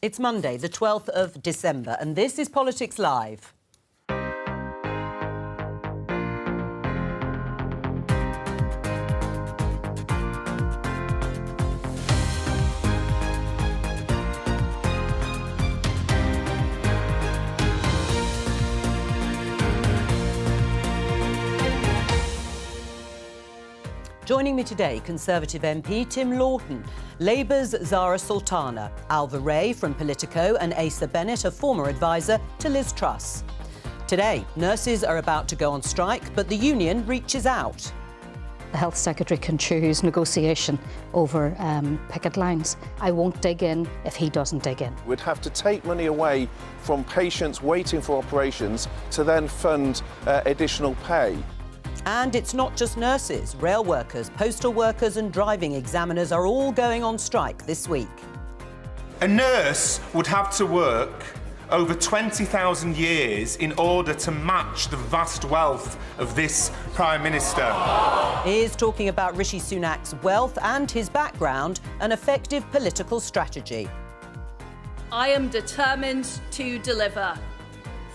It's Monday, the 12th of December, and this is Politics Live. Joining me today, Conservative MP Tim Lawton, Labour's Zara Sultana, Alva Ray from Politico and Asa Bennett, a former advisor to Liz Truss. Today, nurses are about to go on strike, but the union reaches out. The Health Secretary can choose negotiation over picket lines. I won't dig in if he doesn't dig in. We'd have to take money away from patients waiting for operations to then fund additional pay. And it's not just nurses. Rail workers, postal workers and driving examiners are all going on strike this week. A nurse would have to work over 20,000 years in order to match the vast wealth of this Prime Minister. He's talking about Rishi Sunak's wealth and his background, an effective political strategy. I am determined to deliver.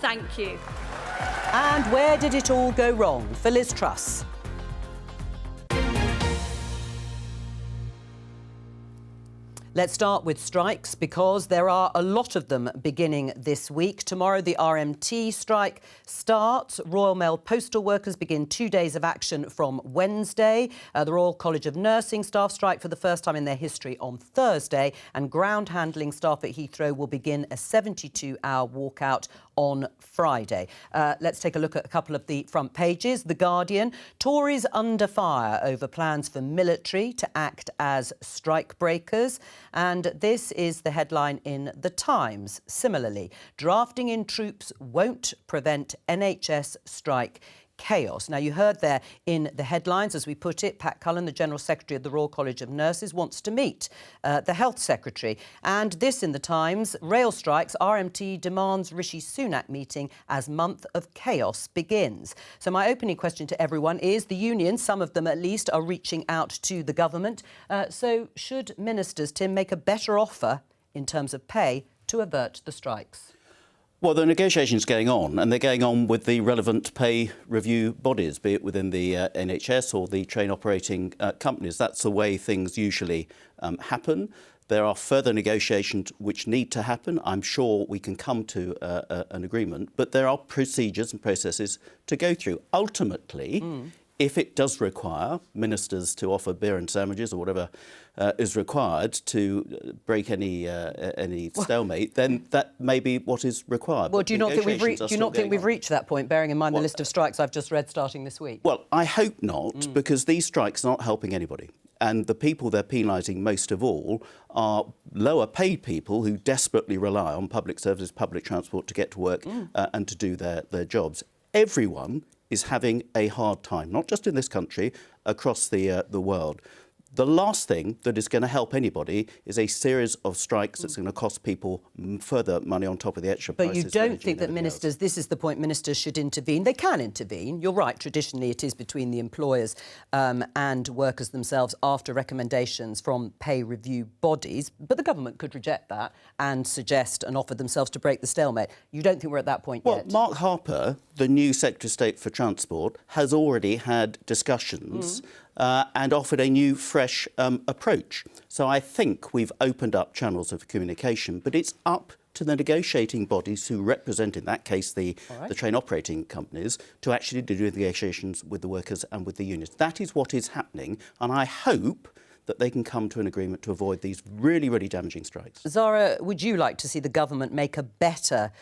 Thank you. And where did it all go wrong for Liz Truss? Let's start with strikes, because there are a lot of them beginning this week. Tomorrow, the RMT strike starts. Royal Mail postal workers begin 2 days of action from Wednesday. The Royal College of Nursing staff strike for the first time in their history on Thursday. And ground handling staff at Heathrow will begin a 72-hour walkout on Friday. Let's take a look at a couple of the front pages. The Guardian: Tories under fire over plans for military to act as strike breakers. And this is the headline in The Times. Similarly, drafting in troops won't prevent NHS strike chaos. Now, you heard there in the headlines, as we put it, Pat Cullen, the General Secretary of the Royal College of Nurses, wants to meet the Health Secretary. And this in the Times: rail strikes, RMT demands Rishi Sunak meeting as month of chaos begins. So my opening question to everyone is, the unions, some of them at least, are reaching out to the government. So should ministers, Tim, make a better offer in terms of pay to avert the strikes? Well, the negotiations are going on, and they're going on with the relevant pay review bodies, be it within the NHS or the train operating companies. That's the way things usually happen. There are further negotiations which need to happen. I'm sure we can come to an agreement, but there are procedures and processes to go through. Ultimately, if it does require ministers to offer beer and sandwiches or whatever is required to break any stalemate, then that may be what is required. Well, do you not think we've reached that point, bearing in mind the list of strikes I've just read starting this week? Well, I hope not, because these strikes are not helping anybody. And the people they're penalising most of all are lower paid people who desperately rely on public services, public transport to get to work and to do their jobs. Everyone is having a hard time, not just in this country, across the world. The last thing that is going to help anybody is a series of strikes that's going to cost people further money on top of the extra prices. But you don't think that ministers, this is the point, ministers should intervene? They can intervene. You're right, traditionally it is between the employers and workers themselves after recommendations from pay review bodies. But the government could reject that and suggest and offer themselves to break the stalemate. You don't think we're at that point yet? Well, Mark Harper, the new Secretary of State for Transport, has already had discussions and offered a new, fresh approach. So I think we've opened up channels of communication, but it's up to the negotiating bodies who represent, in that case, the train operating companies, to actually do negotiations with the workers and with the unions. That is what is happening, and I hope that they can come to an agreement to avoid these really, really damaging strikes. Zara, would you like to see the government make a better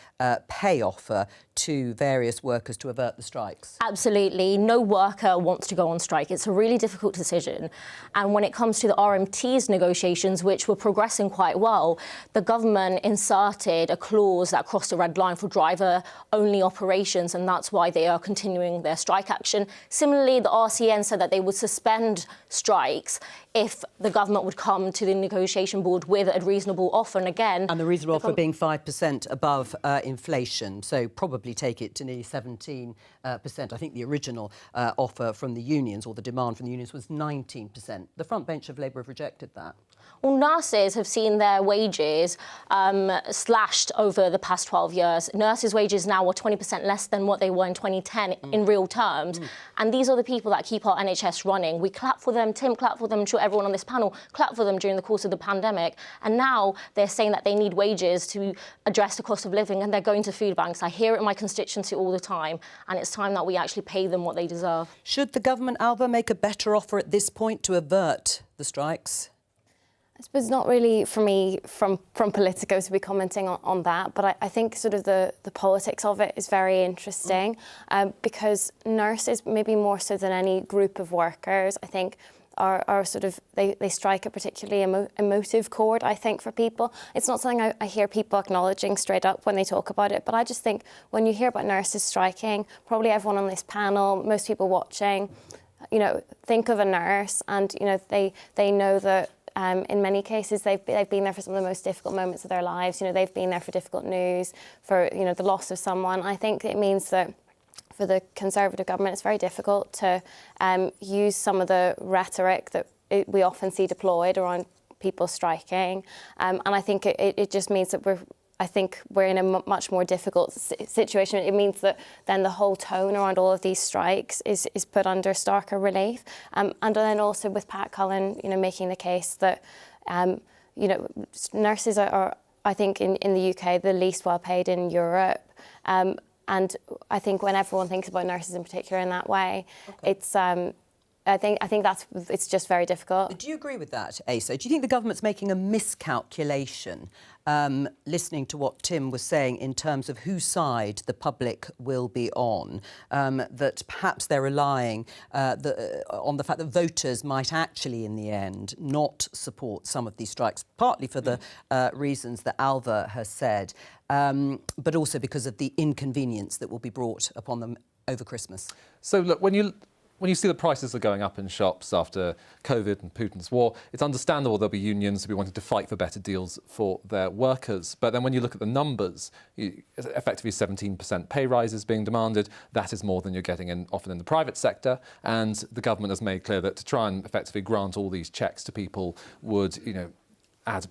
pay offer to various workers to avert the strikes? Absolutely. No worker wants to go on strike. It's a really difficult decision. And when it comes to the RMT's negotiations, which were progressing quite well, the government inserted a clause that crossed a red line for driver-only operations, and that's why they are continuing their strike action. Similarly, the RCN said that they would suspend strikes if the government would come to the negotiation board with a reasonable offer. And again... And the reasonable offer being 5% above inflation, so probably take it to nearly 17%. I think the original offer from the unions, or the demand from the unions, was 19%. The front bench of Labour have rejected that. Well, nurses have seen their wages slashed over the past 12 years. Nurses' wages now are 20% less than what they were in 2010 in real terms. And these are the people that keep our NHS running. We clap for them, Tim clapped for them, I'm sure everyone on this panel clapped for them during the course of the pandemic. And now they're saying that they need wages to address the cost of living, and they're going to food banks. I hear it in my constituency all the time, and it's time that we actually pay them what they deserve. Should the government, Alva, make a better offer at this point to avert the strikes? I suppose not really for me from Politico to be commenting on that, but I think sort of the politics of it is very interesting because nurses, maybe more so than any group of workers, I think are sort of, they strike a particularly emotive chord, I think, for people. It's not something I hear people acknowledging straight up when they talk about it, but I just think when you hear about nurses striking, probably everyone on this panel, most people watching, you know, think of a nurse and, you know, they know that in many cases, they've been there for some of the most difficult moments of their lives. You know, they've been there for difficult news, for, you know, the loss of someone. I think it means that for the Conservative government, it's very difficult to use some of the rhetoric that we often see deployed around people striking. And I think it just means that we're in a much more difficult situation. It means that then the whole tone around all of these strikes is put under starker relief. And then also with Pat Cullen, you know, making the case that, you know, nurses are I think, in the UK, the least well paid in Europe. And I think when everyone thinks about nurses in particular in that way, it's... I think it's just very difficult. Do you agree with that, Asa? Do you think the government's making a miscalculation, listening to what Tim was saying in terms of whose side the public will be on, that perhaps they're relying on the fact that voters might actually, in the end, not support some of these strikes, partly for the reasons that Alva has said, but also because of the inconvenience that will be brought upon them over Christmas? So, look, when you see the prices are going up in shops after COVID and Putin's war, it's understandable there'll be unions who be wanting to fight for better deals for their workers. But then when you look at the numbers, effectively 17% pay rises being demanded. That is more than you're getting often in the private sector. And the government has made clear that to try and effectively grant all these checks to people would, add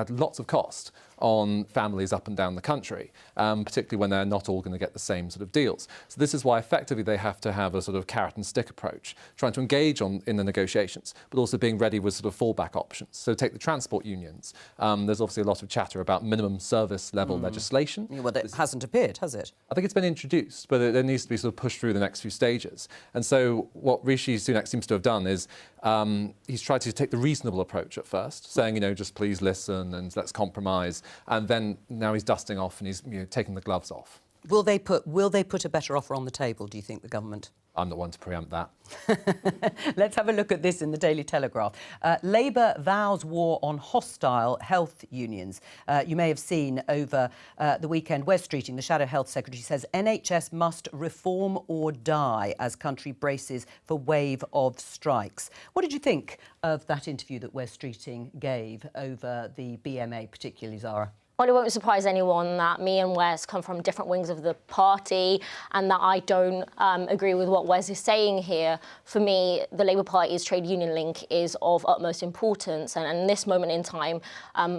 lots of cost on families up and down the country, particularly when they're not all going to get the same sort of deals. So this is why effectively they have to have a sort of carrot and stick approach, trying to engage in the negotiations, but also being ready with sort of fallback options. So take the transport unions. There's obviously a lot of chatter about minimum service level legislation. Yeah, well, it hasn't appeared, has it? I think it's been introduced, but it needs to be sort of pushed through the next few stages. And so what Rishi Sunak seems to have done is he's tried to take the reasonable approach at first, saying, just please listen and let's compromise. And then now he's dusting off and he's taking the gloves off. Will they put a better offer on the table, do you think, the government? I'm not one to preempt that. Let's have a look at this in the Daily Telegraph. Labour vows war on hostile health unions. You may have seen over the weekend, Wes Streeting, the Shadow Health Secretary, says NHS must reform or die as country braces for wave of strikes. What did you think of that interview that Wes Streeting gave over the BMA, particularly, Zara? Well, it won't surprise anyone that me and Wes come from different wings of the party and that I don't agree with what Wes is saying here. For me, the Labour Party's trade union link is of utmost importance. And in this moment in time,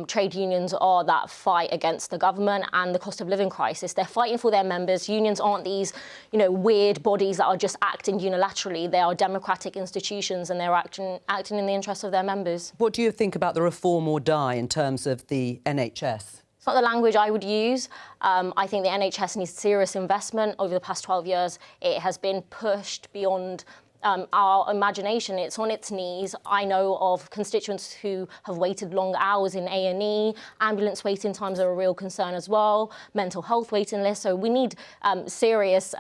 trade unions are that fight against the government and the cost of living crisis. They're fighting for their members. Unions aren't these, weird bodies that are just acting unilaterally. They are democratic institutions and they're acting in the interests of their members. What do you think about the reform or die in terms of the NHS? It's not the language I would use. I think the NHS needs serious investment. Over the past 12 years, it has been pushed beyond our imagination. It's on its knees. I know of constituents who have waited long hours in A&E. Ambulance waiting times are a real concern as well. Mental health waiting lists. So we need serious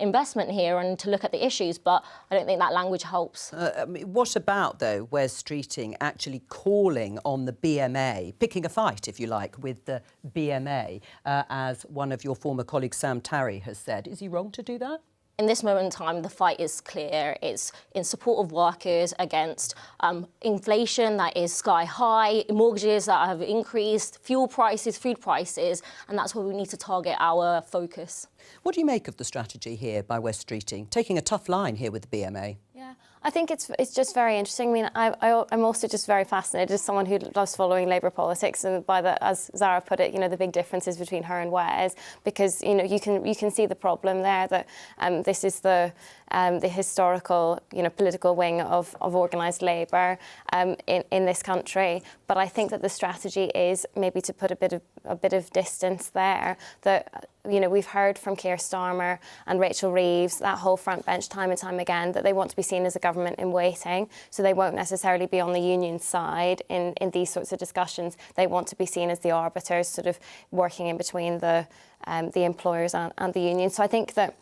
investment here and to look at the issues, but I don't think that language helps. What about, though, Wes Streeting actually calling on the BMA, picking a fight, if you like, with the BMA, as one of your former colleagues, Sam Tarry, has said? Is he wrong to do that? In this moment in time, the fight is clear. It's in support of workers against inflation that is sky high, mortgages that have increased, fuel prices, food prices, and that's where we need to target our focus. What do you make of the strategy here by Wes Streeting, taking a tough line here with the BMA? Yeah, I think it's just very interesting. I mean, I'm also just very fascinated as someone who loves following Labour politics, and by the, as Zara put it, the big differences between her and Wes, because you can see the problem there that this is the historical political wing of organised Labour in this country. But I think that the strategy is maybe to put a bit of distance there. That we've heard from Keir Starmer and Rachel Reeves, that whole front bench, time and time again, that they want to be seen as a government in waiting. So they won't necessarily be on the union side in these sorts of discussions. They want to be seen as the arbiters, sort of working in between the employers and the union. So I think that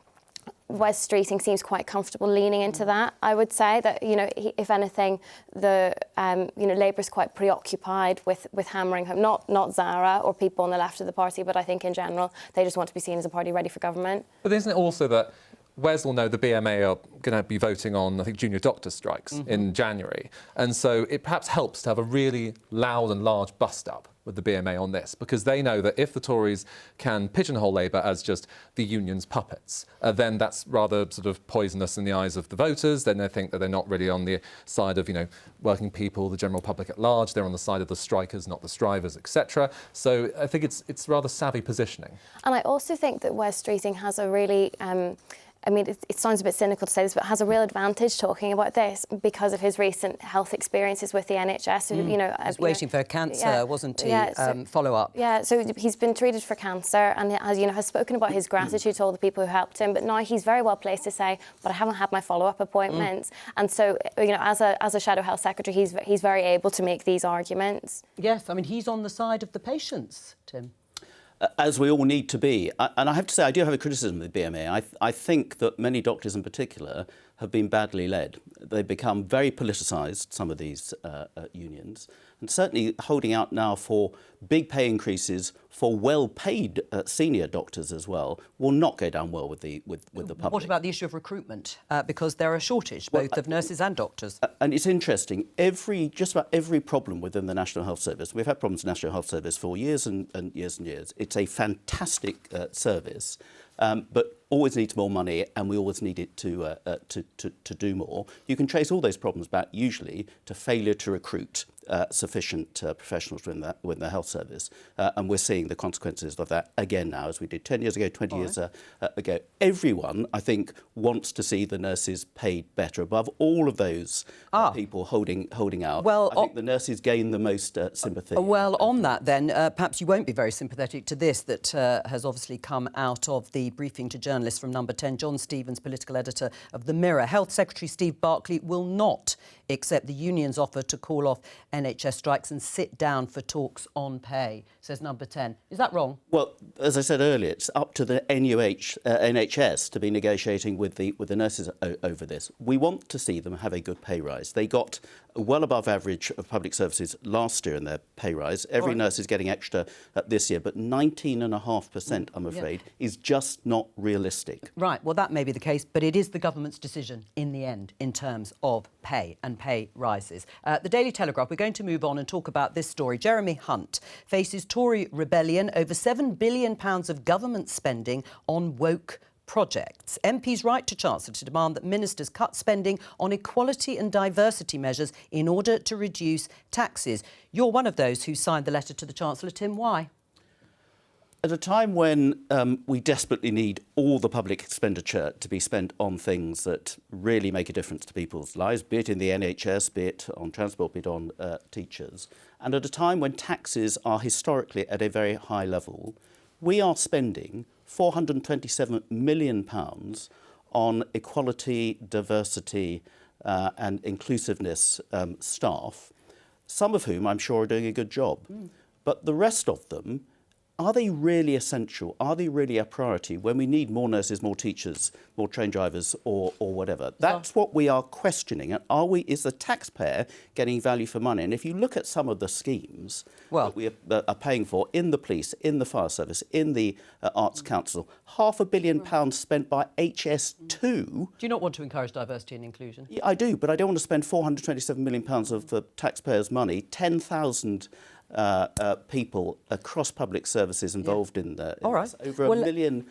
Wes Streeting seems quite comfortable leaning into that. I would say that if anything, the Labour's quite preoccupied with hammering home not Zara or people on the left of the party, but I think in general they just want to be seen as a party ready for government. But isn't it also that Wes will know the BMA are going to be voting on, I think, junior doctor strikes in January, and so it perhaps helps to have a really loud and large bust-up with the BMA on this, because they know that if the Tories can pigeonhole Labour as just the union's puppets, then that's rather sort of poisonous in the eyes of the voters. Then they think that they're not really on the side of, working people, the general public at large. They're on the side of the strikers, not the strivers, etc. So I think it's rather savvy positioning. And I also think that Wes Streeting has a really it sounds a bit cynical to say this, but has a real advantage talking about this because of his recent health experiences with the NHS. So, he was waiting for cancer, wasn't he? Follow up. Yeah, so he's been treated for cancer and has spoken about his gratitude to all the people who helped him. But now he's very well placed to say, but I haven't had my follow-up appointments. And so, as a Shadow Health Secretary, he's very able to make these arguments. Yes, I mean, he's on the side of the patients, Tim. As we all need to be. And I have to say, I do have a criticism of the BMA. I think that many doctors in particular have been badly led. They've become very politicised, some of these unions, and certainly holding out now for big pay increases for well-paid senior doctors as well will not go down well with the public. What about the issue of recruitment? Because there are a shortage, both of nurses and doctors. And it's interesting, just about every problem within the National Health Service, we've had problems in the National Health Service for years and years and years. It's a fantastic service, but always needs more money, and we always need it to do more. You can trace all those problems back usually to failure to recruit sufficient professionals within the health service, and we're seeing the consequences of that again now, as we did 10 years ago, 20 years ago. Everyone, I think, wants to see the nurses paid better. Above all of those people holding out, well, I think the nurses gain the most sympathy. Well, on that then, perhaps you won't be very sympathetic to this that has obviously come out of the briefing to journalists from Number 10. John Stevens, political editor of The Mirror. Health Secretary Steve Barclay will not accept the union's offer to call off NHS strikes and sit down for talks on pay, says Number 10. Is that wrong? Well, as I said earlier, it's up to the NHS to be negotiating with the nurses over this. We want to see them have a good pay rise. They got well above average of public services last year in their pay rise. Every nurse is getting extra this year, but 19.5%, I'm afraid, is just not realistic. Right, well, that may be the case, but it is the government's decision in the end in terms of pay and pay rises. The Daily Telegraph, we're going to move on and talk about this story. Jeremy Hunt faces Tory rebellion over £7 billion of government spending on woke projects. MPs write to Chancellor to demand that ministers cut spending on equality and diversity measures in order to reduce taxes. You're one of those who signed the letter to the Chancellor, Tim. Why? At a time when we desperately need all the public expenditure to be spent on things that really make a difference to people's lives, be it in the NHS, be it on transport, be it on teachers, and at a time when taxes are historically at a very high level, we are spending £427 million on equality, diversity and inclusiveness staff, some of whom I'm sure are doing a good job. But the rest of them, are they really essential? Are they really a priority when we need more nurses, more teachers, more train drivers or whatever? That's what we are questioning. And is the taxpayer getting value for money? And if you look at some of the schemes that we are paying for in the police, in the fire service, in the Arts Council, £500 million spent by HS2. Do you not want to encourage diversity and inclusion? Yeah, I do, but I don't want to spend £427 million of the taxpayers' money, 10,000 people across public services involved in the. All right. Over a million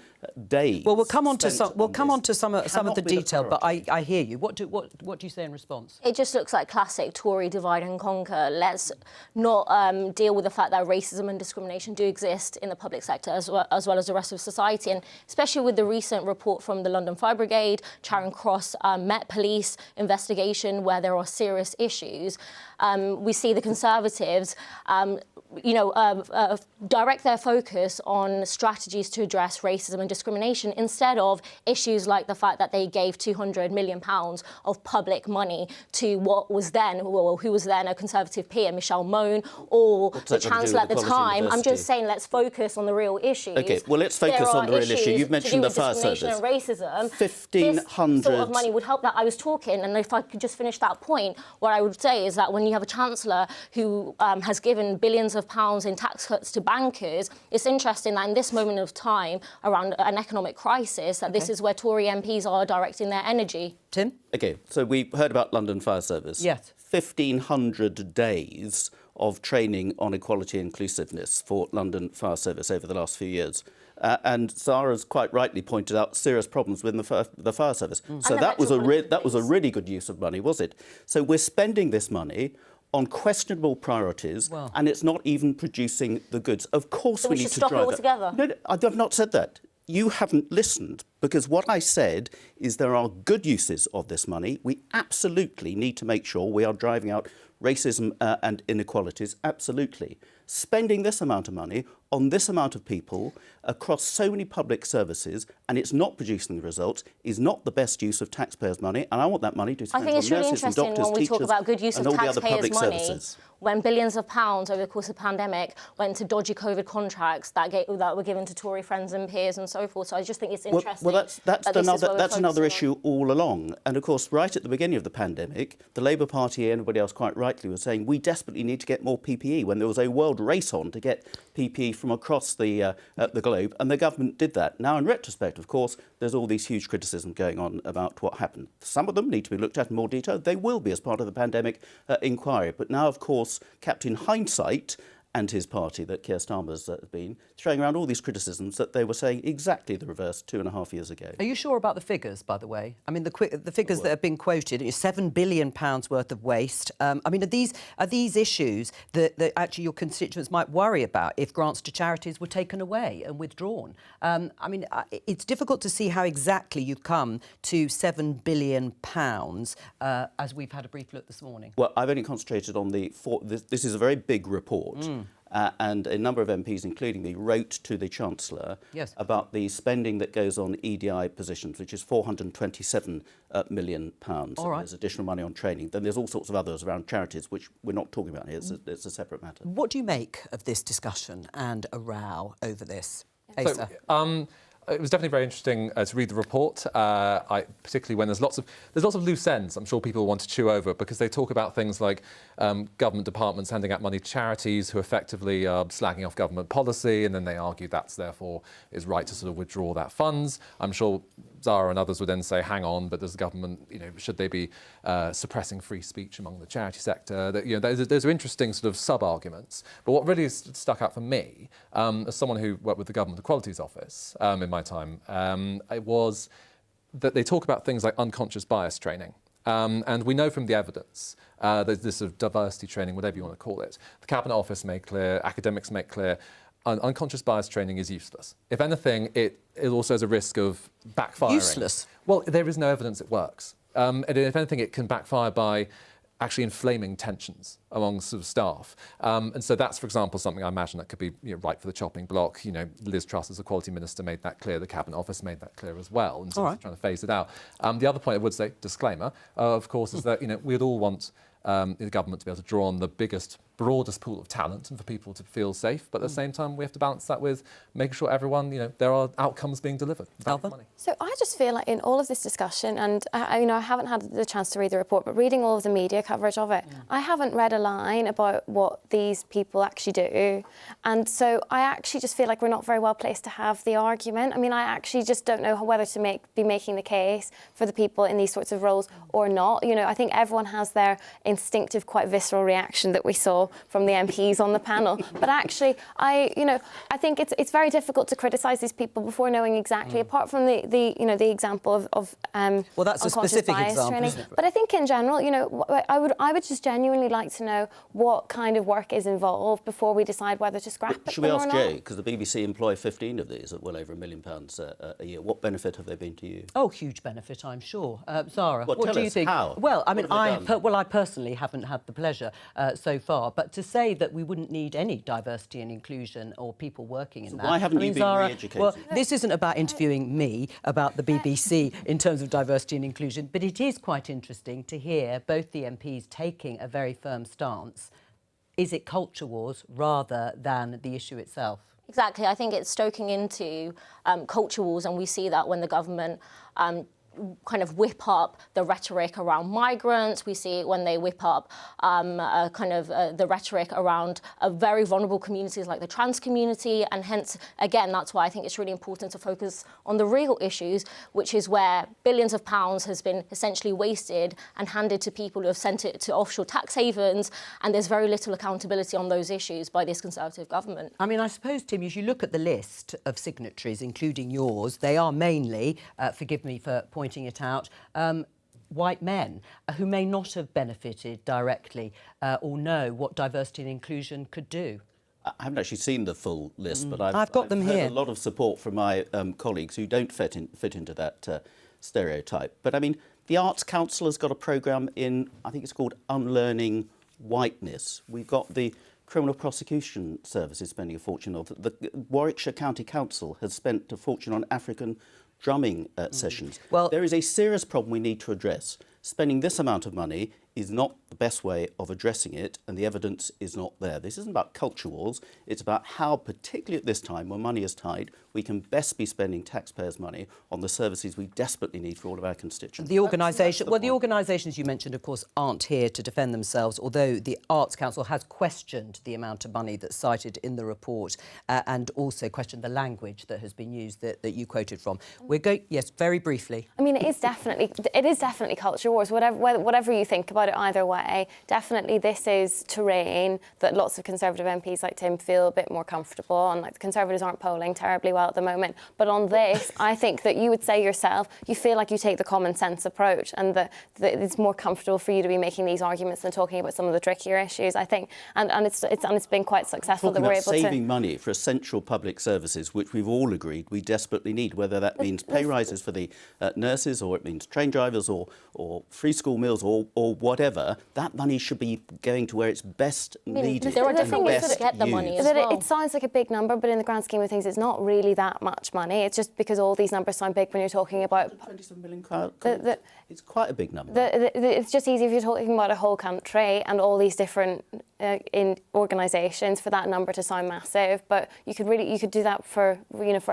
days. Well, we'll come on to some of the be the detail, but priority. I hear you. What do you say in response? It just looks like classic Tory divide and conquer. Let's not deal with the fact that racism and discrimination do exist in the public sector as well as the rest of society. And especially with the recent report from the London Fire Brigade, Charing Cross Met Police investigation, where there are serious issues, we see the Conservatives direct their focus on strategies to address racism and discrimination instead of issues like the fact that they gave £200 million of public money to who was then a Conservative peer, Michelle Mone, or the Chancellor at the time. I'm just saying, let's focus on the real issues. OK, well, let's focus on the real issue. You've mentioned the fire service. And racism. 1,500... This sort of money would help that. I was talking, and if I could just finish that point, what I would say is that when you have a Chancellor who has given billions of pounds in tax cuts to bankers, it's interesting that in this moment of time around an economic crisis, that this is where Tory MPs are directing their energy. Tim? OK, so we heard about London Fire Service. Yes. 1,500 days of training on equality and inclusiveness for London Fire Service over the last few years. And Zara's quite rightly pointed out serious problems with the fire service. So that was a really good use of money, was it? So we're spending this money on questionable priorities, and it's not even producing the goods. Of course, we need to drive it altogether. No, I've not said that. You haven't listened, because what I said is there are good uses of this money. We absolutely need to make sure we are driving out racism and inequalities, absolutely. Spending this amount of money on this amount of people across so many public services, and it's not producing the results, is not the best use of taxpayers' money, and I want that money to spend on nurses and doctors, teachers, and all the other public services. I think it's really interesting when we talk about good use of taxpayers' money, when billions of pounds over the course of the pandemic went to dodgy COVID contracts that were given to Tory friends and peers and so forth. So I just think it's interesting. Well, that's another issue all along. And of course, right at the beginning of the pandemic, the Labour Party and everybody else quite rightly was saying we desperately need to get more PPE when there was a world race on to get PPE from across the globe, and the government did that. Now, in retrospect, of course, there's all these huge criticism going on about what happened. Some of them need to be looked at in more detail. They will be as part of the pandemic inquiry. But now, of course, Captain Hindsight and his party, that Keir Starmer's been, throwing around all these criticisms that they were saying exactly the reverse 2.5 years ago. Are you sure about the figures, by the way? I mean, the figures that have been quoted is £7 billion worth of waste. I mean, are these issues that actually your constituents might worry about if grants to charities were taken away and withdrawn? I mean, it's difficult to see how exactly you've come to £7 billion, as we've had a brief look this morning. Well, I've only concentrated on this is a very big report. And a number of MPs, including me, wrote to the Chancellor about the spending that goes on EDI positions, which is £427 million. All right. There's additional money on training. Then there's all sorts of others around charities, which we're not talking about here. It's a separate matter. What do you make of this discussion and a row over this? Asa? It was definitely very interesting to read the report, particularly when there's lots of loose ends I'm sure people want to chew over, because they talk about things like government departments handing out money to charities who effectively are slagging off government policy, and then they argue that's therefore is right to sort of withdraw that funds. I'm sure Zara and others would then say, hang on, but does the government, should they be suppressing free speech among the charity sector? Those are interesting sort of sub-arguments. But what really stuck out for me, as someone who worked with the Government Equalities Office in my time, it was that they talk about things like unconscious bias training. And we know from the evidence, this sort of diversity training, whatever you want to call it, the Cabinet Office made clear, academics make clear, unconscious bias training is useless. If anything, it also has a risk of backfiring. Useless? Well, there is no evidence it works. And if anything, it can backfire by actually inflaming tensions among sort of staff. And so that's, for example, something I imagine that could be right for the chopping block. Liz Truss, as Equality Minister, made that clear. The Cabinet Office made that clear as well. And so trying to phase it out. The other point I would say, disclaimer, of course, is that we'd all want the government to be able to draw on the biggest, broadest pool of talent and for people to feel safe. But at the same time, we have to balance that with making sure everyone, there are outcomes being delivered. Money. So I just feel like in all of this discussion, and I haven't had the chance to read the report, but reading all of the media coverage of it, I haven't read a line about what these people actually do. And so I actually just feel like we're not very well placed to have the argument. I mean, I actually just don't know whether to be making the case for the people in these sorts of roles or not. I think everyone has their instinctive, quite visceral reaction that we saw from the MPs on the panel. But actually, I think it's very difficult to criticise these people before knowing exactly, apart from the example of well, that's a specific example, training. isn't it? But I think in general, I would just genuinely like to know what kind of work is involved before we decide whether to scrap it. Should we ask Jay, because the BBC employ 15 of these at well over £1 million a year. What benefit have they been to you? Oh, huge benefit, I'm sure. Zara, Well, what do you think? How? Well, I mean, What I personally haven't had the pleasure so far, but to say that we wouldn't need any diversity and inclusion or people working in that. Why haven't you been Zara, re-educated? well, this isn't about interviewing me about the BBC in terms of diversity and inclusion, but it is quite interesting to hear both the MPs taking a very firm stance. Is it culture wars rather than the issue itself? Exactly. I think it's stoking into culture wars, and we see that when the government kind of whip up the rhetoric around migrants. We see it when they whip up the rhetoric around very vulnerable communities like the trans community, and hence, again, that's why I think it's really important to focus on the real issues, which is where billions of pounds has been essentially wasted and handed to people who have sent it to offshore tax havens, and there's very little accountability on those issues by this Conservative government. I mean, I suppose, Tim, as you look at the list of signatories, including yours, they are mainly, forgive me for pointing it out, white men who may not have benefited directly or know what diversity and inclusion could do. I haven't actually seen the full list, but I've got them heard here. a lot of support from my colleagues who don't fit into that stereotype. But I mean, the Arts Council has got a programme in, I think it's called Unlearning Whiteness. We've got the Criminal Prosecution Service is spending a fortune on. The Warwickshire County Council has spent a fortune on African drumming sessions. Well, there is a serious problem we need to address. Spending this amount of money is not the best way of addressing it, and the evidence is not there. This isn't about culture wars. It's about how, particularly at this time when money is tight, we can best be spending taxpayers' money on the services we desperately need for all of our constituents. The organisations you mentioned, of course, aren't here to defend themselves, although the Arts Council has questioned the amount of money that's cited in the report and also questioned the language that has been used that you quoted from. We're going, yes, very briefly. I mean, it is definitely culture wars. Whatever you think about it, either way, definitely this is terrain that lots of Conservative MPs like Tim feel a bit more comfortable on. Like, the Conservatives aren't polling terribly well at the moment, but on this, I think that you would say yourself, you feel like you take the common sense approach, and that it's more comfortable for you to be making these arguments than talking about some of the trickier issues. I think, and it's been quite successful that we're able to saving money for essential public services, which we've all agreed we desperately need, whether that means pay rises for the nurses, or it means train drivers, or free school meals, or whatever. That money should be going to where it's best needed. There are different ways to get the money as well. It sounds like a big number, but in the grand scheme of things, it's not really that much money. It's just because all these numbers sound big when you're talking about 27 million. It's quite a big number. It's just easy if you're talking about a whole country and all these different in organisations for that number to sound massive. But you could do that for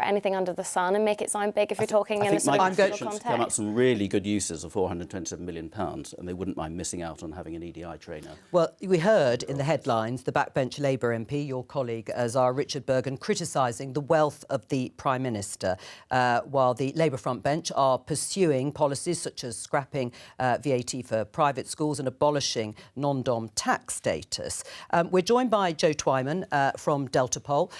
anything under the sun and make it sound big if you're talking in a sort of national context. Come up some really good uses of £427 million, and they wouldn't mind missing out on having an EDI trainer. Well, we heard in the headlines the backbench Labour MP, your colleague Zara Richard Bergen, criticising the wealth of the Prime Minister, while the Labour front bench are pursuing policies such as scrapping VAT for private schools and abolishing non-dom tax status. We're joined by Jo Coburn from Delta Poll.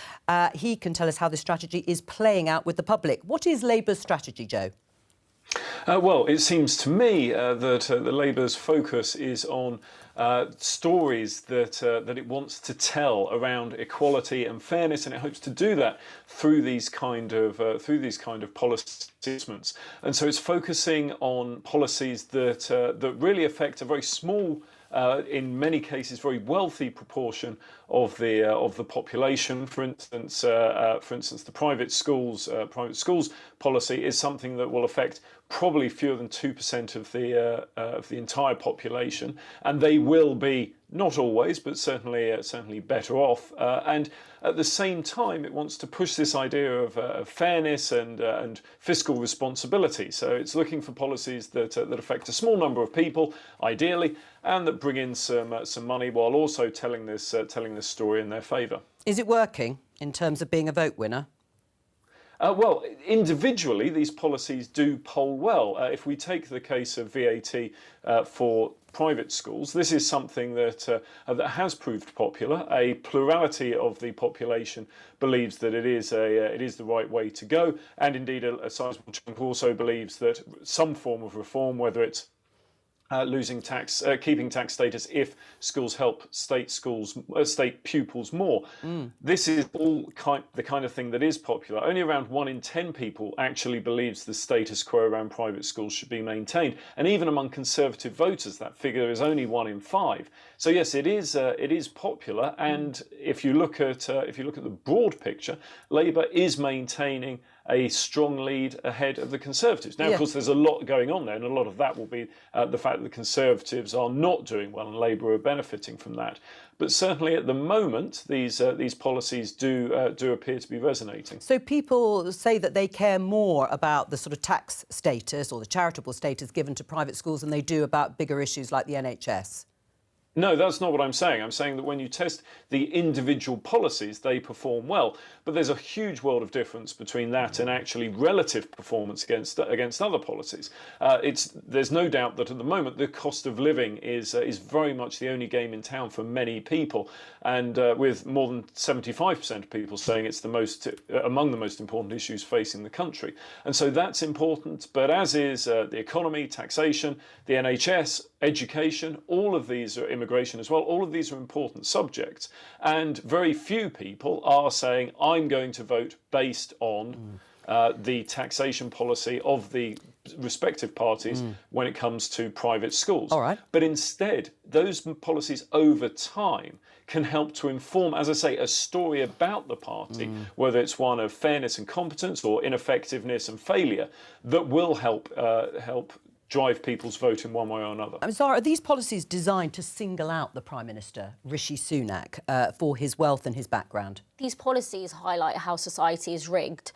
He can tell us how this strategy is playing out with the public. What is Labour's strategy, Jo? Well, it seems to me that the Labour's focus is on stories that it wants to tell around equality and fairness, and it hopes to do that through these kind of policy statements. And so it's focusing on policies that really affect a very small, in many cases, very wealthy proportion of the population. For instance, the private schools policy is something that will affect probably fewer than 2% of the entire population, and they will be, not always, but certainly better off. And at the same time, it wants to push this idea of fairness and fiscal responsibility. So it's looking for policies that affect a small number of people, ideally, and that bring in some money while also telling this story in their favour. Is it working in terms of being a vote winner? Well, individually, these policies do poll well. If we take the case of VAT for private schools, this is something that has proved popular. A plurality of the population believes that it is the right way to go, and indeed a sizable chunk also believes that some form of reform, whether it's keeping tax status if schools help state pupils more. This is all the kind of thing that is popular. Only around 1 in 10 people actually believes the status quo around private schools should be maintained, and even among Conservative voters, that figure is only 1 in 5. So yes, it is popular, and if you look at the broad picture, Labour is maintaining a strong lead ahead of the Conservatives. Now, of course, there's a lot going on there, and a lot of that will be the fact that the Conservatives are not doing well and Labour are benefiting from that. But certainly at the moment, these policies do appear to be resonating. So people say that they care more about the sort of tax status or the charitable status given to private schools than they do about bigger issues like the NHS. No, that's not what I'm saying. I'm saying that when you test the individual policies, they perform well. But there's a huge world of difference between that and actually relative performance against other policies. There's no doubt that at the moment the cost of living is very much the only game in town for many people, and with more than 75% of people saying it's among the most important issues facing the country. And so that's important. But as is the economy, taxation, the NHS, education, all of these are immigration as well. All of these are important subjects, and very few people are saying, I'm going to vote based on the taxation policy of the respective parties when it comes to private schools. All right. But instead, those policies over time can help to inform, as I say, a story about the party, whether it's one of fairness and competence or ineffectiveness and failure, that will help drive people's vote in one way or another. Zara, are these policies designed to single out the Prime Minister, Rishi Sunak, for his wealth and his background? These policies highlight how society is rigged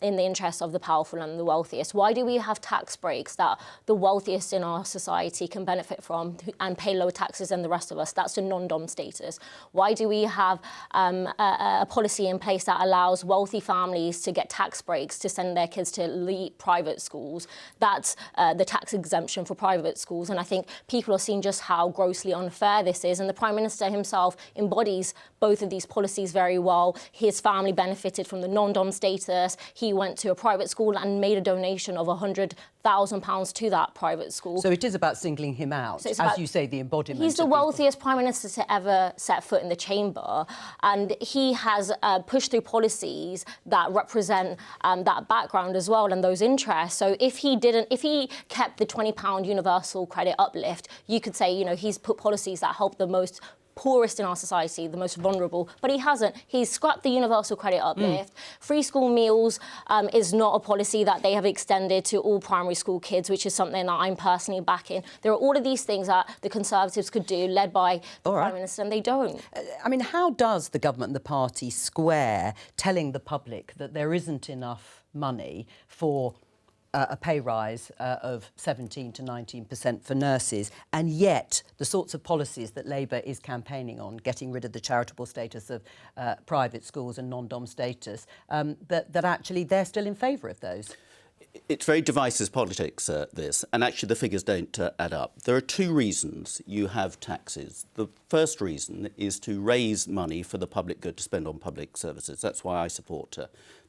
in the interest of the powerful and the wealthiest. Why do we have tax breaks that the wealthiest in our society can benefit from and pay lower taxes than the rest of us? That's the non-dom status. Why do we have a policy in place that allows wealthy families to get tax breaks to send their kids to elite private schools? That's the tax exemption for private schools. And I think people are seeing just how grossly unfair this is. And the Prime Minister himself embodies both of these policies very well. His family benefited from the non-dom status. He went to a private school and made a donation of £100,000 to that private school. So it is about singling him out, so as you say, the embodiment. He's the wealthiest Prime Minister to ever set foot in the chamber, and he has pushed through policies that represent that background as well and those interests. So if he kept the £20 universal credit uplift, you could say, he's put policies that help the most poorest in our society, the most vulnerable, but he hasn't. He's scrapped the universal credit uplift. Free school meals is not a policy that they have extended to all primary school kids, which is something that I'm personally backing. There are all of these things that the Conservatives could do, led by the Prime Minister, and they don't. I mean, how does the government and the party square telling the public that there isn't enough money for a pay rise of 17 to 19% for nurses, and yet the sorts of policies that Labour is campaigning on, getting rid of the charitable status of private schools and non-dom status, that actually they're still in favour of those? It's very divisive politics, this, and actually the figures don't add up. There are two reasons you have taxes. The first reason is to raise money for the public good to spend on public services. That's why I support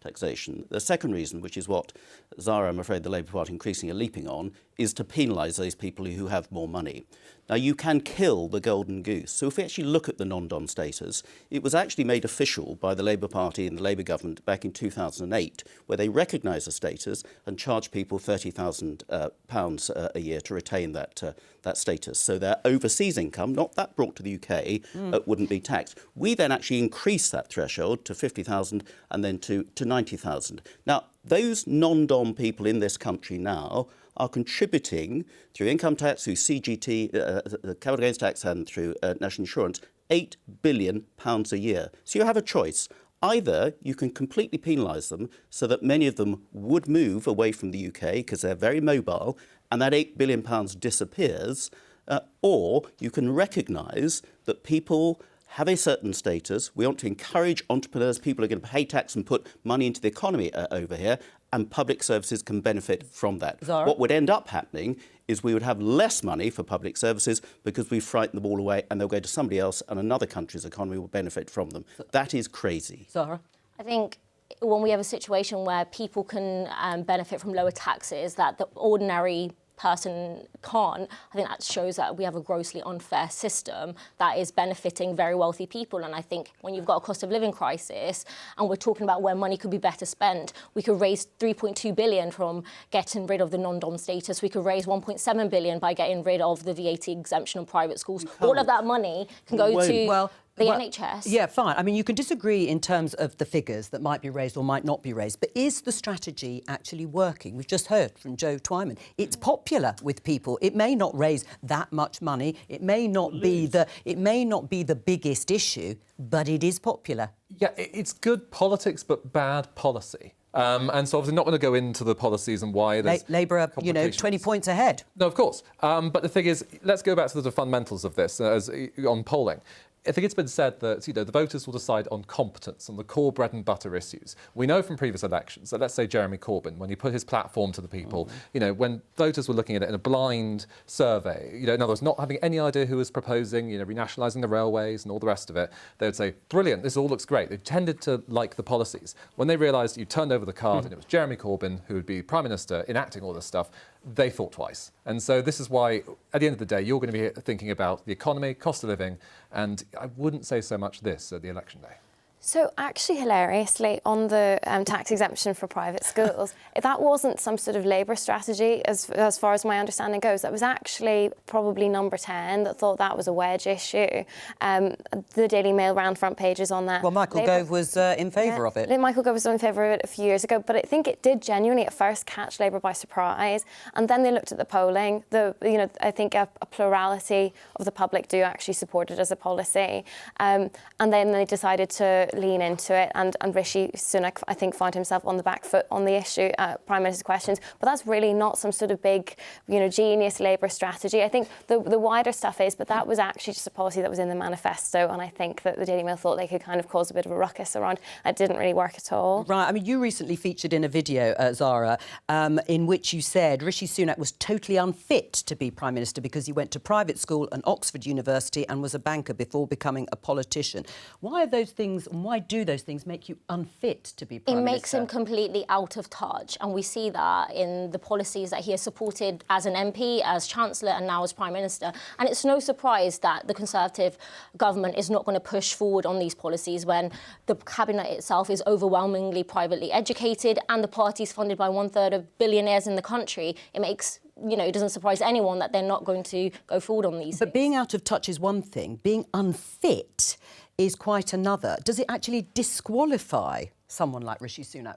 taxation. The second reason, which is what Zara, I'm afraid, the Labour Party increasingly are leaping on, is to penalise those people who have more money. Now, you can kill the golden goose. So if we actually look at the non-dom status, it was actually made official by the Labour Party and the Labour government back in 2008, where they recognised the status and charged people £30,000 a year to retain that status. So their overseas income, not that brought to the UK, wouldn't be taxed. We then actually increased that threshold to 50,000 and then to 90,000. Now, those non-dom people in this country now are contributing through income tax, through CGT, the capital gains tax, and through national insurance, £8 billion a year. So you have a choice. Either you can completely penalise them so that many of them would move away from the UK because they're very mobile and that £8 billion disappears, or you can recognise that people have a certain status. We want to encourage entrepreneurs. People are going to pay tax and put money into the economy over here, and public services can benefit from that. Zara? What would end up happening is we would have less money for public services because we frighten them all away and they'll go to somebody else and another country's economy will benefit from them. That is crazy. Zara? I think when we have a situation where people can benefit from lower taxes that the ordinary person can't, I think that shows that we have a grossly unfair system that is benefiting very wealthy people. And I think when you've got a cost of living crisis and we're talking about where money could be better spent, we could raise 3.2 billion from getting rid of the non-dom status. We could raise 1.7 billion by getting rid of the VAT exemption on private schools. All of that money can go to the NHS. Yeah, fine. I mean, you can disagree in terms of the figures that might be raised or might not be raised, but is the strategy actually working? We've just heard from Jo Coburn. It's popular with people. It may not raise that much money. It may not be the biggest issue, but it is popular. Yeah, it's good politics, but bad policy. And so obviously not going to go into the policies and why there's Labour are, 20 points ahead. No, of course. But the thing is, let's go back to the fundamentals of this as on polling. I think it's been said that the voters will decide on competence, on the core bread and butter issues. We know from previous elections that, let's say, Jeremy Corbyn, when he put his platform to the people, when voters were looking at it in a blind survey, in other words, not having any idea who was proposing, renationalising the railways and all the rest of it, they would say, brilliant, this all looks great. They tended to like the policies. When they realised you turned over the card and it was Jeremy Corbyn who would be Prime Minister enacting all this stuff, they thought twice. And so this is why, at the end of the day, you're going to be thinking about the economy, cost of living, and I wouldn't say so much this at the election day. So actually, hilariously, on the tax exemption for private schools, that wasn't some sort of Labour strategy as far as my understanding goes. That was actually probably number 10 that thought that was a wedge issue. The Daily Mail ran front pages on that. Well, Michael Gove was in favour of it. Michael Gove was in favour of it a few years ago, but I think it did genuinely at first catch Labour by surprise. And then they looked at the polling. I think a plurality of the public do actually support it as a policy. And then they decided to lean into it, and Rishi Sunak, I think, found himself on the back foot on the issue, Prime Minister's questions. But that's really not some sort of big, genius Labour strategy. I think the wider stuff is, but that was actually just a policy that was in the manifesto, and I think that the Daily Mail thought they could kind of cause a bit of a ruckus around. It didn't really work at all. Right. I mean, you recently featured in a video, Zara, in which you said Rishi Sunak was totally unfit to be Prime Minister because he went to private school and Oxford University and was a banker before becoming a politician. Why do those things make you unfit to be Prime Minister? It makes him completely out of touch, and we see that in the policies that he has supported as an MP, as Chancellor, and now as Prime Minister. And it's no surprise that the Conservative government is not going to push forward on these policies when the cabinet itself is overwhelmingly privately educated and the party is funded by 1/3 of billionaires in the country. It makes it doesn't surprise anyone that they're not going to go forward on these. But being out of touch is one thing. Being unfit is quite another. Does it actually disqualify someone like Rishi Sunak?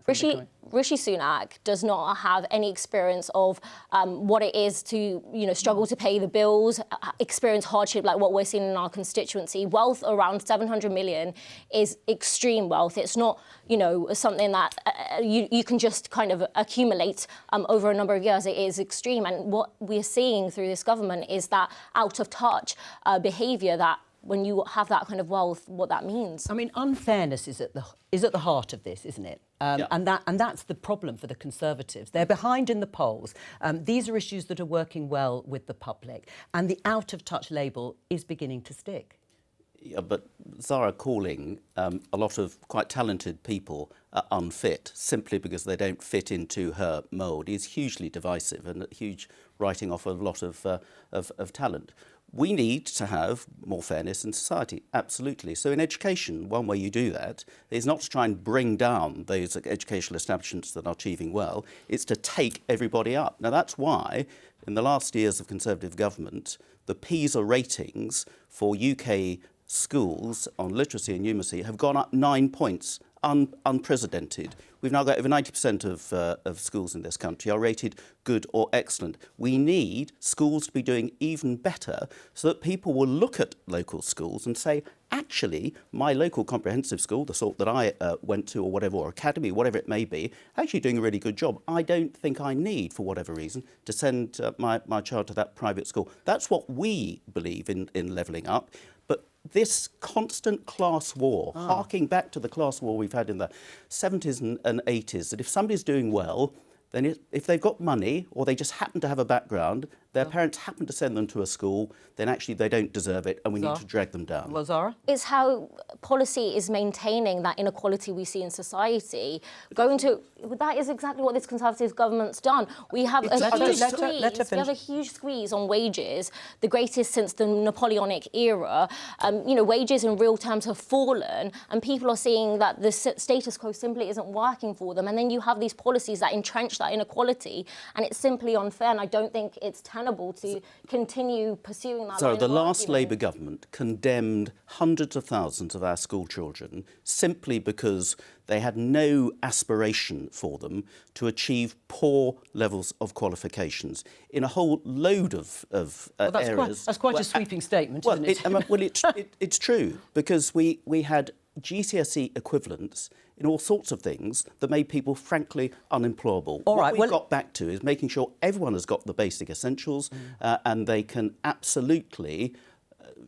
Rishi Sunak does not have any experience of what it is to, struggle to pay the bills, experience hardship like what we're seeing in our constituency. Wealth around 700 million is extreme wealth. It's not, something that you can just kind of accumulate over a number of years. It is extreme. And what we're seeing through this government is that out of touch behaviour that when you have that kind of wealth, what that means. I mean, unfairness is at the heart of this, isn't it? And that's the problem for the Conservatives. They're behind in the polls. These are issues that are working well with the public, and the out-of-touch label is beginning to stick. Yeah, but Zara calling a lot of quite talented people unfit simply because they don't fit into her mould is hugely divisive and a huge writing off of a lot of talent. We need to have more fairness in society, absolutely. So in education, one way you do that is not to try and bring down those educational establishments that are achieving well, it's to take everybody up. Now that's why, in the last years of Conservative government, the PISA ratings for UK schools on literacy and numeracy have gone up 9 points, unprecedented. We've now got over 90% of schools in this country are rated good or excellent. We need schools to be doing even better so that people will look at local schools and say, actually, my local comprehensive school, the sort that I went to or whatever, or academy, whatever it may be, actually doing a really good job. I don't think I need, for whatever reason, to send my child to that private school. That's what we believe in levelling up. But this constant class war, harking back to the class war we've had in the 70s and 80s, that if somebody's doing well, then if they've got money or they just happen to have a background, their parents happen to send them to a school, then actually they don't deserve it and we need to drag them down. Well, Zara? It's how policy is maintaining that inequality we see in society. That is exactly what this Conservative government's done. We have a huge squeeze on wages, the greatest since the Napoleonic era. Wages in real terms have fallen, and people are seeing that the status quo simply isn't working for them. And then you have these policies that entrench that inequality, and it's simply unfair. And I don't think it's tenable to continue pursuing that. So the last Labour government condemned hundreds of thousands of our school children simply because they had no aspiration for them to achieve poor levels of qualifications in a whole load of areas. That's quite a sweeping statement, isn't it? It's true, because we had GCSE equivalents in all sorts of things that made people, frankly, unemployable. What we've got back to is making sure everyone has got the basic essentials and they can absolutely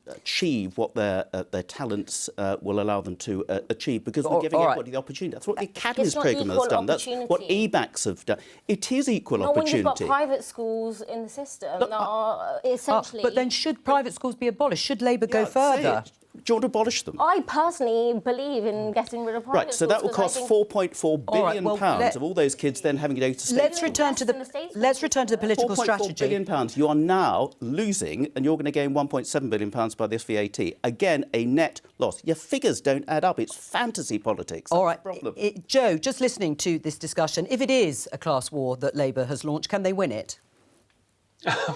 achieve what their talents will allow them to achieve, because we're giving everybody the opportunity. That's what the Academies programme has done. That's what EBACS have done. It is equal opportunity. When you've got private schools in the system that are essentially... But then should private schools be abolished? Should Labour go further? Do you want to abolish them? I personally believe in getting rid of private schools. So that will cost £4.4 billion of all those kids then having to go to state. Let's return to the political strategy. £4.4 billion. You are now losing, and you're going to gain £1.7 billion by this VAT. Again, a net loss. Your figures don't add up. It's fantasy politics. That's the problem. Jo, just listening to this discussion, if it is a class war that Labour has launched, can they win it?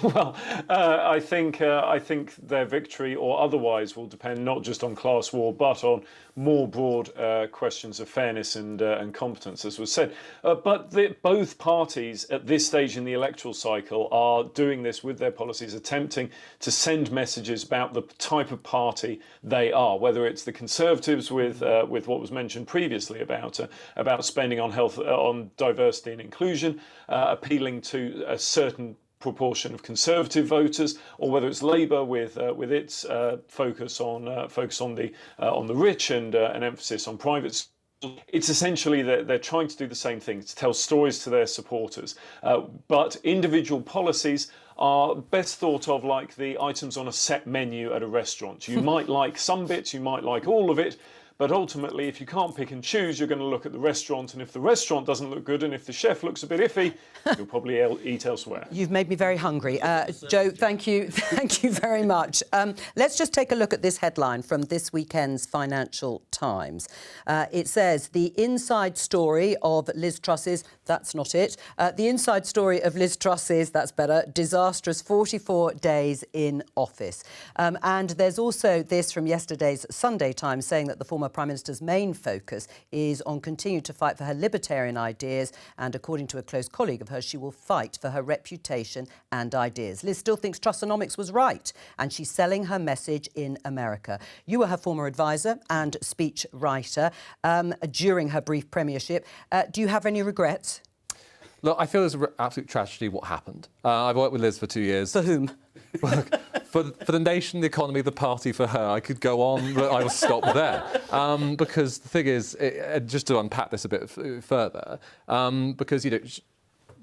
Well, I think their victory or otherwise will depend not just on class war, but on more broad questions of fairness and competence, as was said. But both parties at this stage in the electoral cycle are doing this with their policies, attempting to send messages about the type of party they are, whether it's the Conservatives with what was mentioned previously about spending on health, on diversity and inclusion, appealing to a certain proportion of Conservative voters, or whether it's Labour with its focus on the rich and an emphasis on private. It's essentially that they're trying to do the same thing, to tell stories to their supporters. But individual policies are best thought of like the items on a set menu at a restaurant. You might like some bits, you might like all of it, but ultimately, if you can't pick and choose, you're going to look at the restaurant, and if the restaurant doesn't look good, and if the chef looks a bit iffy, you'll probably eat elsewhere. You've made me very hungry. Jo, thank you very much. Let's just take a look at this headline from this weekend's Financial Times. It says, the inside story of Liz Truss's, that's not it, the inside story of Liz Truss's, that's better, disastrous 44 days in office. And there's also this from yesterday's Sunday Times saying that the former Prime Minister's main focus is on continuing to fight for her libertarian ideas, and according to a close colleague of hers, she will fight for her reputation and ideas. Liz still thinks Trussonomics was right, and she's selling her message in America. You were her former advisor and speech writer during her brief premiership. Do you have any regrets? Look, I feel it's an absolute tragedy what happened. I've worked with Liz for 2 years. For whom? For the nation, the economy, the party, for her. I could go on, but I will stop there. Because the thing is, just to unpack this a bit further, because,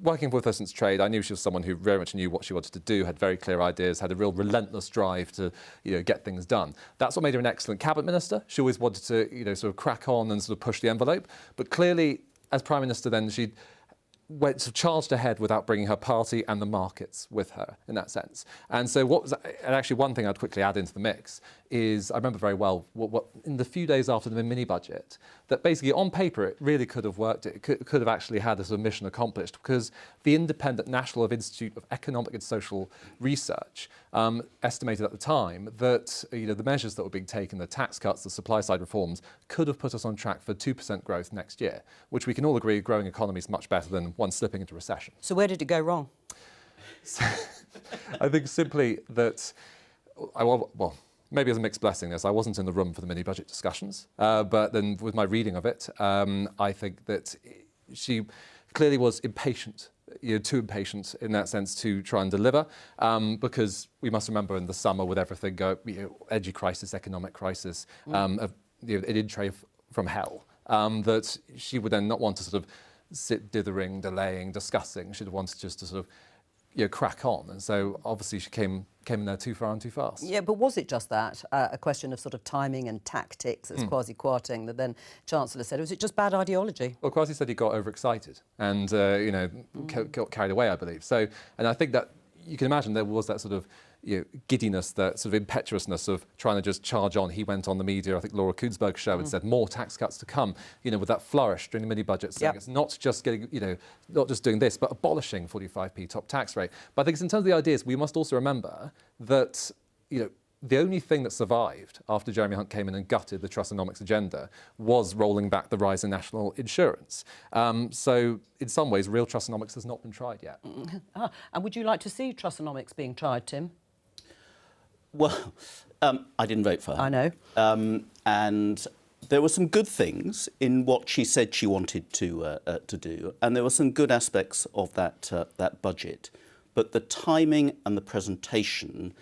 working with her since trade, I knew she was someone who very much knew what she wanted to do, had very clear ideas, had a real relentless drive to, get things done. That's what made her an excellent cabinet minister. She always wanted to, sort of crack on and sort of push the envelope. But clearly, as Prime Minister then, she charged ahead without bringing her party and the markets with her in that sense. And so and actually one thing I'd quickly add into the mix is, I remember very well, what in the few days after the mini-budget, that basically on paper it really could have worked. It could have actually had a sort of mission accomplished, because the independent National Institute of Economic and Social Research estimated at the time that the measures that were being taken, the tax cuts, the supply side reforms, could have put us on track for 2% growth next year, which we can all agree growing economy is much better than one slipping into recession. So where did it go wrong? So, I think simply that, maybe as a mixed blessing this, I wasn't in the room for the mini-budget discussions, but then with my reading of it, I think that she clearly was impatient too impatient in that sense to try and deliver, because we must remember in the summer with everything energy crisis, economic crisis, an in-tray from hell, that she would then not want to sort of sit dithering, delaying, discussing. She'd want just to sort of crack on. And so obviously she came in there too far and too fast. Yeah, but was it just that, a question of sort of timing and tactics, as Kwasi Kwarteng, that then Chancellor said, or was it just bad ideology? Well, Kwasi said he got overexcited and, got carried away, I believe. So, and I think that you can imagine there was that sort of giddiness, that sort of impetuousness of trying to just charge on. He went on the media, I think Laura Kuenssberg's show, and said more tax cuts to come, with that flourish during the mini-budget, saying it's not just getting, not just doing this, but abolishing 45p top tax rate. But I think it's in terms of the ideas, we must also remember that, the only thing that survived after Jeremy Hunt came in and gutted the Trussonomics agenda was rolling back the rise in national insurance. So in some ways, real Trussonomics has not been tried yet. And would you like to see Trussonomics being tried, Tim? Well, I didn't vote for her. I know. And there were some good things in what she said she wanted to do, and there were some good aspects of that budget. But the timing and the presentation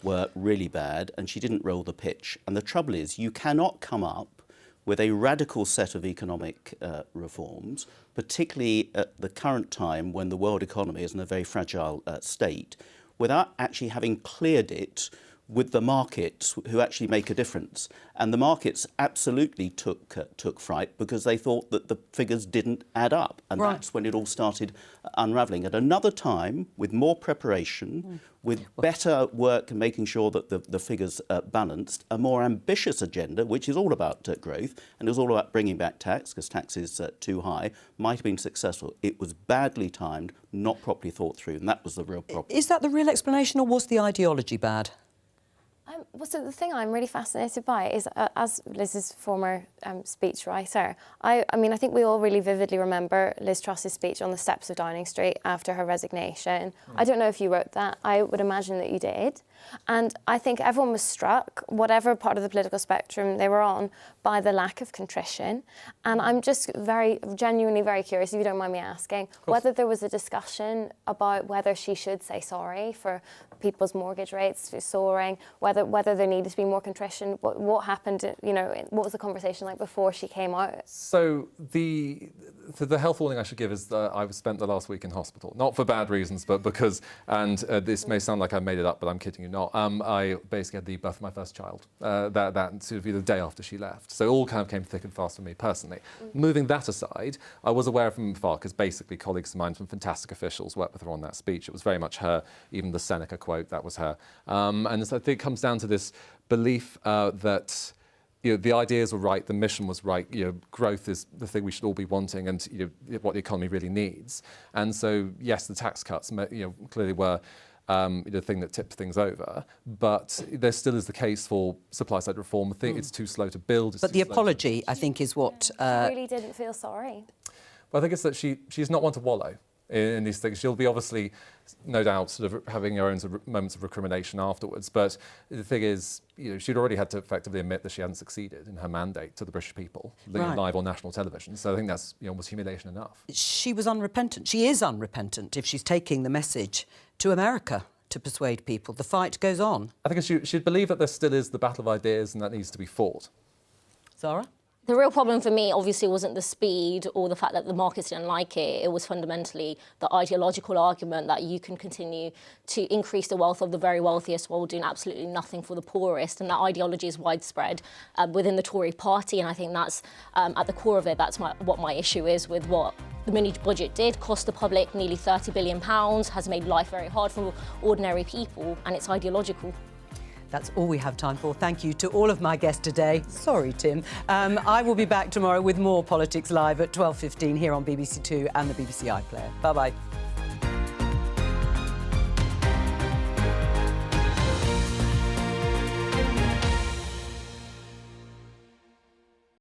were really bad, and she didn't roll the pitch. And the trouble is, you cannot come up with a radical set of economic reforms, particularly at the current time when the world economy is in a very fragile state, without actually having cleared it with the markets who actually make a difference. And the markets absolutely took fright because they thought that the figures didn't add up. And that's when it all started unravelling. At another time, with more preparation, with better work and making sure that the figures balanced, a more ambitious agenda, which is all about growth, and it was all about bringing back tax, because tax is too high, might have been successful. It was badly timed, not properly thought through, and that was the real problem. Is that the real explanation, or was the ideology bad? So the thing I'm really fascinated by is, as Liz's former speechwriter, I mean, I think we all really vividly remember Liz Truss's speech on the steps of Downing Street after her resignation. I don't know if you wrote that. I would imagine that you did. And I think everyone was struck, whatever part of the political spectrum they were on, by the lack of contrition. And I'm just genuinely very curious, if you don't mind me asking, whether there was a discussion about whether she should say sorry for people's mortgage rates soaring, whether there needed to be more contrition. What happened, what was the conversation like before she came out? So the health warning I should give is that I spent the last week in hospital, not for bad reasons, but because, and this may sound like I made it up, but I'm kidding you not, I basically had the birth of my first child, that sort of the day after she left. So it all kind of came thick and fast for me personally. Moving that aside, I was aware from afar, because basically colleagues of mine from fantastic officials worked with her on that speech. It was very much her, even the Seneca quote, that was her. And so I think it comes down to this belief that the ideas were right, the mission was right, growth is the thing we should all be wanting, and what the economy really needs. And so, yes, the tax cuts, clearly were the thing that tipped things over, but there still is the case for supply-side reform. I think it's too slow to build. But the apology, I think, is what... She really didn't feel sorry. Well, I think it's that she's not one to wallow in these things. She'll be obviously, no doubt, sort of having her own sort of moments of recrimination afterwards. But the thing is, she'd already had to effectively admit that she hadn't succeeded in her mandate to the British people, live on national television. So I think that's was humiliation enough. She was unrepentant. She is unrepentant if she's taking the message to America to persuade people. The fight goes on. I think she'd believe that there still is the battle of ideas and that needs to be fought. Zara? The real problem for me, obviously, wasn't the speed or the fact that the markets didn't like it. It was fundamentally the ideological argument that you can continue to increase the wealth of the very wealthiest while doing absolutely nothing for the poorest. And that ideology is widespread within the Tory party. And I think that's at the core of it. That's what my issue is with what the mini-budget did. Cost the public nearly £30 billion, has made life very hard for ordinary people, and it's ideological. That's all we have time for. Thank you to all of my guests today. Sorry, Tim. I will be back tomorrow with more Politics Live at 12:15 here on BBC Two and the BBC iPlayer. Bye-bye.